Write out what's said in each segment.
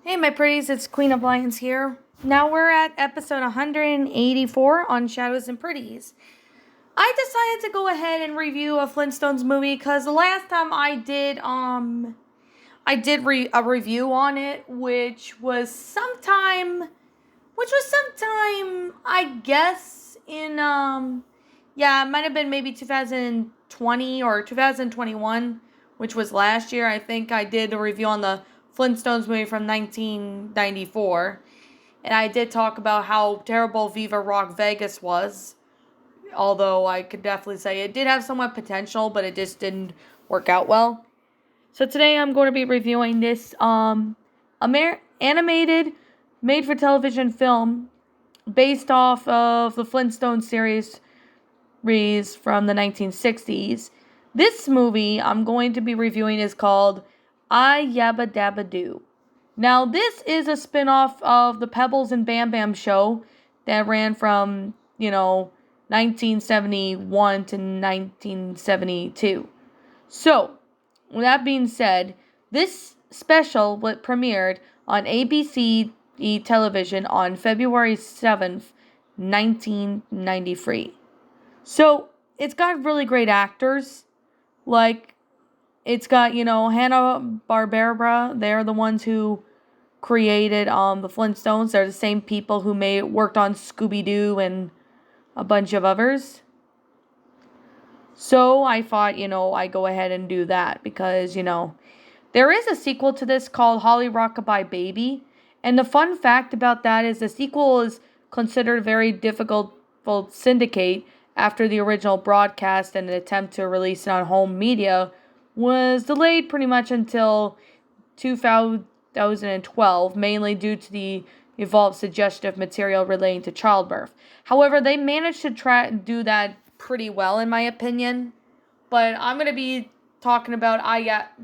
Hey, my pretties, it's Queen of Lions here. Now we're at episode 184 on Shadows and Pretties. I decided to go ahead and review a Flintstones movie because the last time I did a review on it, which was sometime, I guess, it might have been maybe 2020 or 2021, which was last year. I think I did a review on the Flintstones movie from 1994. And I did talk about how terrible Viva Rock Vegas was. Although I could definitely say it did have somewhat potential, but it just didn't work out well. So today I'm going to be reviewing this animated made-for-television film based off of the Flintstones series from the 1960s. This movie I'm going to be reviewing is called Yabba Dabba Doo. Now, this is a spin-off of the Pebbles and Bam Bam show that ran from, 1971 to 1972. So, with that being said, this special premiered on ABC television on February 7th, 1993. So, it's got really great actors. Like, it's got, Hanna-Barbera. They're the ones who created the Flintstones. They're the same people who worked on Scooby-Doo and a bunch of others. So I thought, I go ahead and do that because, there is a sequel to this called Holly Rockabye Baby. And the fun fact about that is the sequel is considered very difficult to syndicate after the original broadcast, and an attempt to release it on home media was delayed pretty much until 2012, mainly due to the involved suggestive material relating to childbirth. However, they managed to do that pretty well, in my opinion. But I'm going to be talking about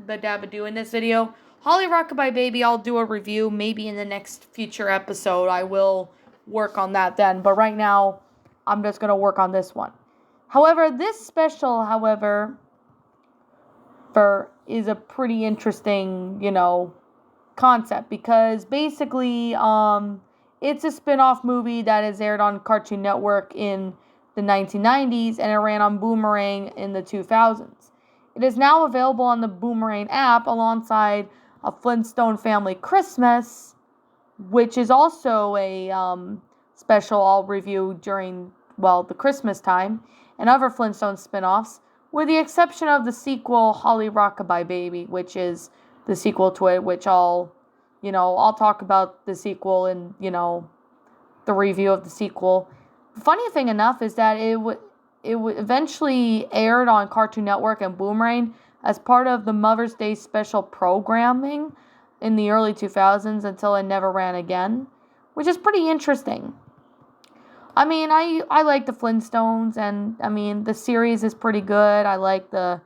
the Dabba Doo in this video. Holly Rockabye Baby, I'll do a review maybe in the next future episode. I will work on that then. But right now, I'm just going to work on this one. However, this special, is a pretty interesting, concept, because basically it's a spin-off movie that is aired on Cartoon Network in the 1990s, and it ran on Boomerang in the 2000s. It is now available on the Boomerang app alongside A Flintstone Family Christmas, which is also a special I'll review during, the Christmas time, and other Flintstone spin-offs, with the exception of the sequel Holly Rockabye Baby, which is the sequel to it, which I'll talk about the sequel in, the review of the sequel. Funny thing enough is that it eventually aired on Cartoon Network and Boomerang as part of the Mother's Day special programming in the early 2000s until it never ran again, which is pretty interesting. I mean, I like the Flintstones, and, the series is pretty good. I like the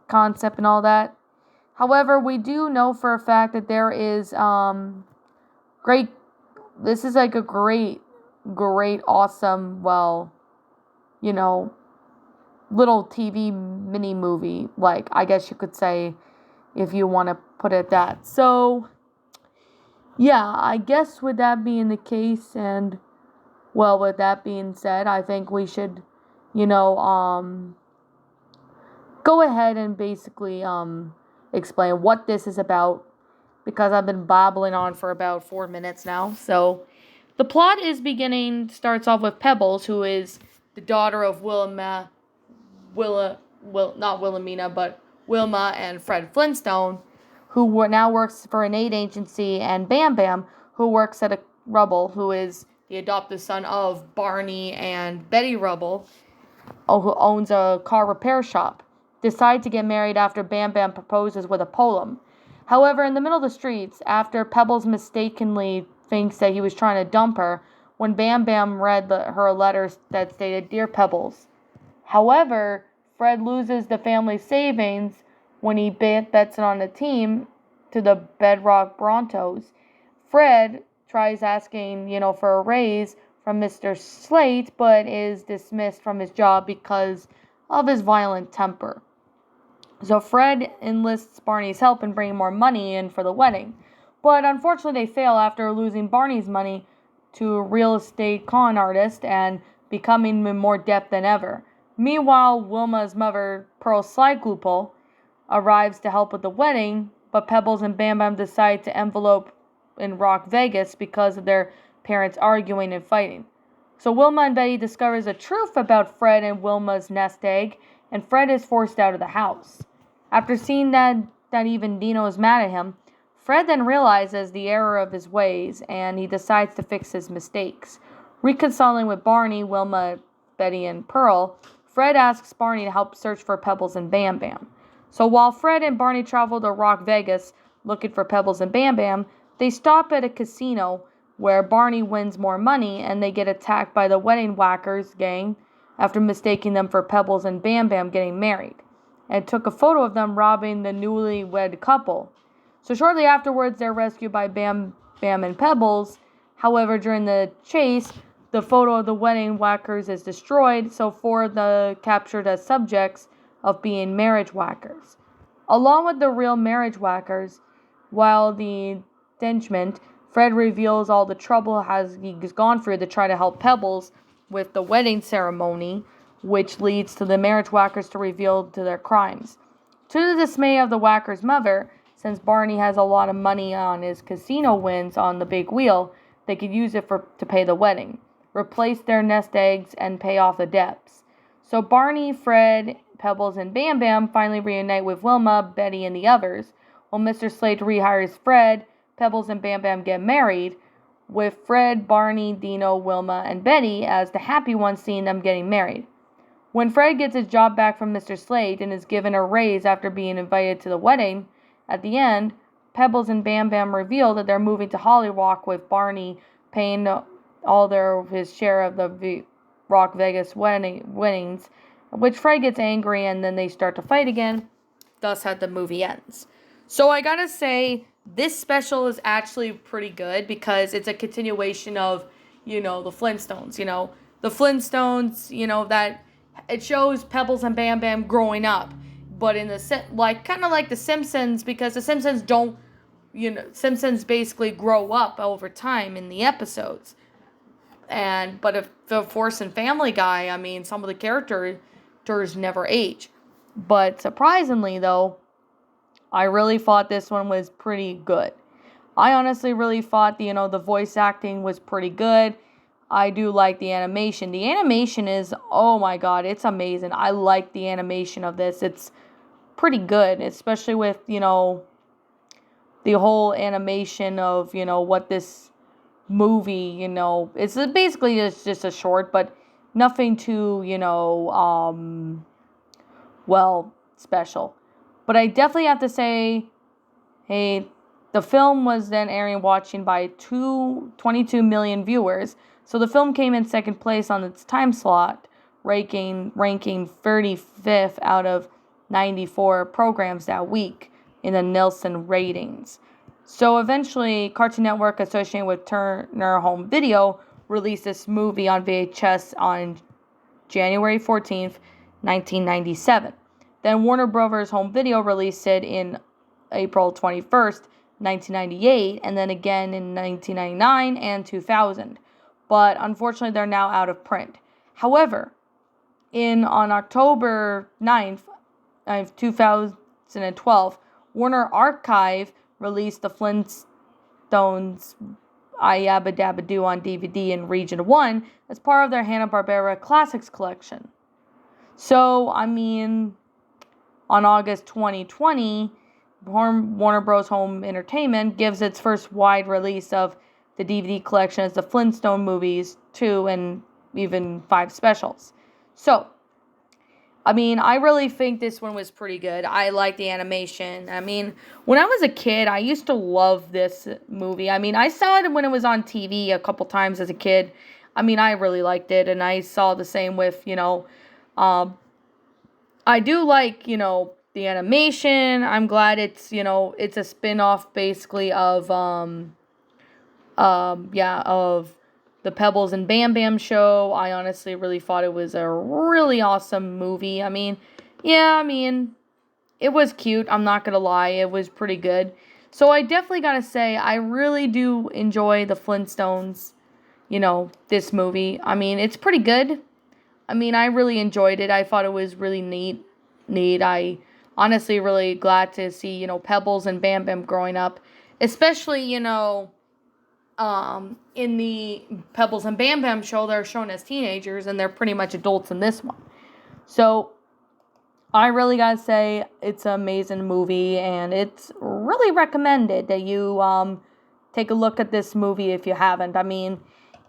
concept and all that. However, we do know for a fact that there is this is like a great, awesome, little TV mini movie, like, I guess you could say, if you want to put it that. So, yeah, I guess with that being the case, and, with that being said, I think we should, go ahead and basically, explain what this is about, because I've been babbling on for about 4 minutes now. So the plot starts off with Pebbles, who is the daughter of Wilma and Fred Flintstone, who now works for an aid agency, and Bam Bam, who works at a Rubble, who is the adopted son of Barney and Betty Rubble, who owns a car repair shop, decide to get married after Bam Bam proposes with a poem. However, in the middle of the streets, after Pebbles mistakenly thinks that he was trying to dump her, when Bam Bam read her letters that stated, "Dear Pebbles." However, Fred loses the family savings when he bets it on the team to the Bedrock Broncos. Fred tries asking, for a raise from Mr. Slate, but is dismissed from his job because of his violent temper. So Fred enlists Barney's help in bringing more money in for the wedding. But unfortunately, they fail after losing Barney's money to a real estate con artist and becoming in more debt than ever. Meanwhile, Wilma's mother, Pearl Slygloople, arrives to help with the wedding, but Pebbles and Bam Bam decide to envelope in Rock Vegas because of their parents arguing and fighting. So Wilma and Betty discovers the truth about Fred and Wilma's nest egg, and Fred is forced out of the house. After seeing that even Dino is mad at him, Fred then realizes the error of his ways, and he decides to fix his mistakes. Reconciling with Barney, Wilma, Betty, and Pearl, Fred asks Barney to help search for Pebbles and Bam Bam. So while Fred and Barney travel to Rock Vegas looking for Pebbles and Bam Bam, they stop at a casino where Barney wins more money and they get attacked by the wedding whackers gang after mistaking them for Pebbles and Bam Bam getting married, and took a photo of them robbing the newlywed couple. So shortly afterwards, they're rescued by Bam Bam and Pebbles. However, during the chase, the photo of the wedding whackers is destroyed, so 4 of the captured as subjects of being marriage whackers. Along with the real marriage whackers, while the entanglement, Fred reveals all the trouble he's gone through to try to help Pebbles with the wedding ceremony, which leads to the marriage whackers to reveal to their crimes. To the dismay of the whacker's mother, since Barney has a lot of money on his casino wins on the big wheel, they could use it to pay the wedding, replace their nest eggs, and pay off the debts. So Barney, Fred, Pebbles, and Bam Bam finally reunite with Wilma, Betty, and the others. While Mr. Slade rehires Fred, Pebbles and Bam Bam get married, with Fred, Barney, Dino, Wilma, and Betty as the happy ones seeing them getting married. When Fred gets his job back from Mr. Slade and is given a raise after being invited to the wedding, at the end, Pebbles and Bam Bam reveal that they're moving to Hollywood with Barney paying his share of the Rock Vegas winnings, which Fred gets angry and then they start to fight again. Thus how the movie ends. So I gotta say, this special is actually pretty good because it's a continuation of, the Flintstones, The Flintstones, that it shows Pebbles and Bam Bam growing up. But in kind of like The Simpsons, because The Simpsons don't, Simpsons basically grow up over time in the episodes. But if the Force and Family Guy, some of the characters never age. But surprisingly, though, I really thought this one was pretty good. I honestly really thought, the voice acting was pretty good. I do like the animation. The animation is, oh my god, it's amazing. I like the animation of this. It's pretty good, especially with, the whole animation of, what this movie, it's basically just a short, but nothing too, special. But I definitely have to say, hey, the film was then watching by 22 million viewers. So the film came in second place on its time slot, ranking 35th out of 94 programs that week in the Nielsen ratings. So eventually, Cartoon Network, associated with Turner Home Video, released this movie on VHS on January 14th, 1997. Then Warner Brothers Home Video released it in April 21st, 1998, and then again in 1999 and 2000. But unfortunately, they're now out of print. However, on October 9th of 2012, Warner Archive released the Flintstones Yabba Dabba Doo on DVD in Region 1 as part of their Hanna-Barbera Classics collection. So, on August 2020, Warner Bros. Home Entertainment gives its first wide release of the DVD collection as the Flintstone movies 2 and even 5 specials. So, I really think this one was pretty good. I like the animation. When I was a kid, I used to love this movie. I saw it when it was on TV a couple times as a kid. I really liked it, and I saw the same with, I do like, the animation. I'm glad it's, it's a spin-off basically of, of the Pebbles and Bam Bam show. I honestly really thought it was a really awesome movie. It was cute. I'm not gonna lie. It was pretty good. So I definitely gotta say, I really do enjoy the Flintstones, this movie. I mean, it's pretty good. I mean, I really enjoyed it. I thought it was really neat. I honestly really glad to see, Pebbles and Bam Bam growing up, especially, in the Pebbles and Bam Bam show, they're shown as teenagers and they're pretty much adults in this one. So I really gotta say it's an amazing movie, and it's really recommended that you take a look at this movie if you haven't. I mean,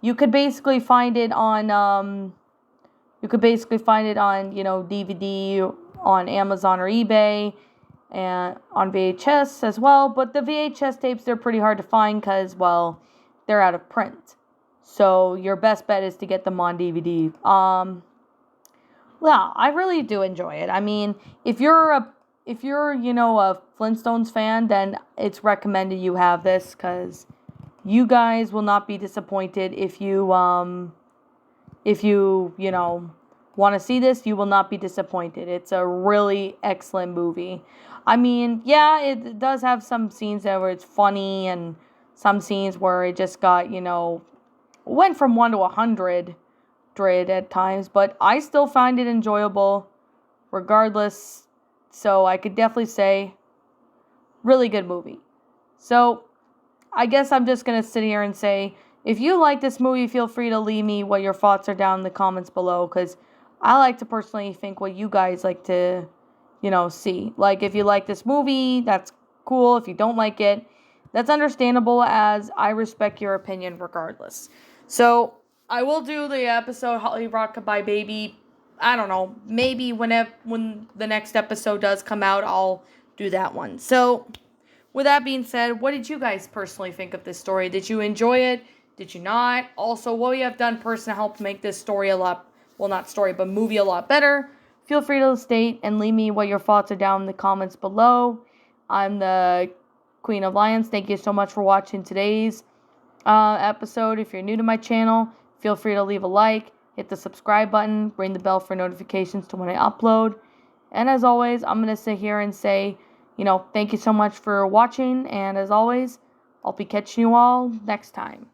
you could basically find it on DVD on Amazon or eBay and on VHS as well. But the VHS tapes, they're pretty hard to find because, well, they're out of print. So your best bet is to get them on DVD. Well, I really do enjoy it. I mean, if you're a Flintstones fan, then it's recommended you have this because you guys will not be disappointed if you want to see this, you will not be disappointed. It's a really excellent movie. I mean, yeah, it does have some scenes there where it's funny and some scenes where it just got, went from 1 to 100 at times, but I still find it enjoyable regardless. So I could definitely say really good movie. So I guess I'm just going to sit here and say, if you like this movie, feel free to leave me what your thoughts are down in the comments below, because I like to personally think what you guys like to, see. Like, if you like this movie, that's cool. If you don't like it, that's understandable, as I respect your opinion regardless. So I will do the episode Holly Rockabye Baby. I don't know. Maybe when the next episode does come out, I'll do that one. So with that being said, what did you guys personally think of this story? Did you enjoy it? Did you not? Also, what you have done personally to help make this story movie a lot better? Feel free to state and leave me what your thoughts are down in the comments below. I'm the Queen of Lions. Thank you so much for watching today's episode. If you're new to my channel, feel free to leave a like, hit the subscribe button, ring the bell for notifications to when I upload. And as always, I'm going to sit here and say, thank you so much for watching. And as always, I'll be catching you all next time.